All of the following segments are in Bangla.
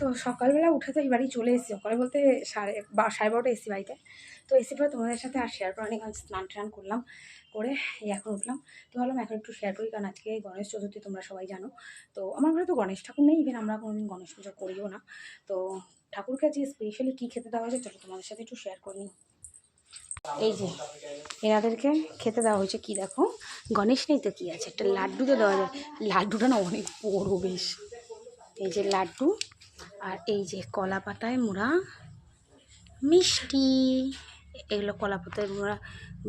তো সকালবেলা উঠে তো এই বাড়ি চলে এসেছি, সকালে বলতে 12:30 এসেছি বাড়িতে। তো এসে পরে তোমাদের সাথে আর শেয়ার করা নেই, কারণ স্নান টান করলাম, করে এই এখন উঠলাম। তো ভাবলাম এখন একটু শেয়ার করি, কারণ আজকে গণেশ চতুর্থী, তোমরা সবাই জানো। তো আমার ঘরে তো গণেশ ঠাকুর নেই, ইভেন আমরা কোনোদিন গণেশ পুজো করিও না। তো ঠাকুরকে আজকে স্পেশালি কী খেতে দেওয়া হয়েছে চলো তোমাদের সাথে একটু শেয়ার করে নিই। এই যে এনাদেরকে খেতে দেওয়া হয়েছে কি দেখো, গণেশ নেই তো কী আছে, একটা লাড্ডু তো দেওয়া যায়। লাড্ডুটা না অনেক বড় বেশ, এই যে লাড্ডু, আর এই যে কলা পাতায় মোড়া মিষ্টি, এগুলো কলা পাতায় মোড়া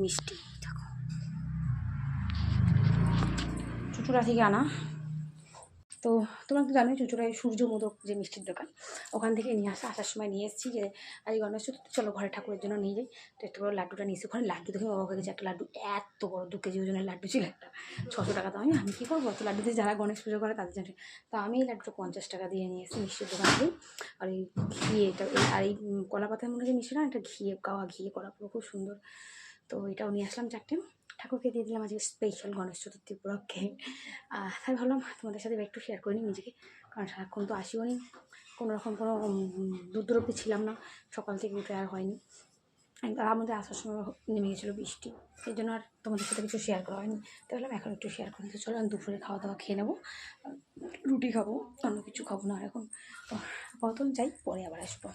মিষ্টি। দেখো চুচুড়া থেকে আনা। তো তোমরা তো জানোই চুচুড়ায় সূর্য মোদক যে মিষ্টির দোকান, ওখান থেকে নিয়ে আসার সময় নিয়ে এসেছি যে আজ গণেশ চতুর্থী, চলো ঘরে ঠাকুরের জন্য নিয়ে যাই। তো একটু বড় লাড্ডুটা নিয়েছি, ওখানে লাড্ডু দেখে অবাক হয়ে গেছে, একটা লাড্ডু এত বড় 2 কেজি ওজনের লাড্ডু ছিল একটা, 600 টাকা। তো আমি কী করবো, তো লাড্ডুতে যারা গণেশ পুজো করে তাদের জন্য। তো আমি এই লাড্ডুটা 50 টাকা দিয়ে নিয়ে এসেছি মিষ্টির দোকান থেকে। আর এই ঘিয়েটা, আর এই কলা পাতার মধ্যে যে মিষ্টিটা, একটা ঘিয়ে করা, পুরো খুব সুন্দর। তো এটাও নিয়ে আসলাম 4টে, ঠাকুরকে দিয়ে দিলাম আজকে স্পেশাল গণেশ চতুর্থী উপলক্ষে। তাই ভাবলাম তোমাদের সাথে একটু শেয়ার করে নিই নিজেকে, কারণ সারাক্ষণ তো আসিও নি, কোনো রকম কোনো দূর অব্দি ছিলাম না, সকাল থেকে উঠে আর হয়নি। আমাদের আসার সময় নেমে গেছিলো বৃষ্টি, সেই জন্য আর তোমাদের সাথে কিছু শেয়ার করা হয়নি। তো ভাবলাম এখন একটু শেয়ার করে নিতে, চলো আমি দুপুরে খাওয়া দাওয়া খেয়ে নেবো, রুটি খাবো, অন্য কিছু খাবো না আর এখন। তো কত যাই, পরে আবার আসবো।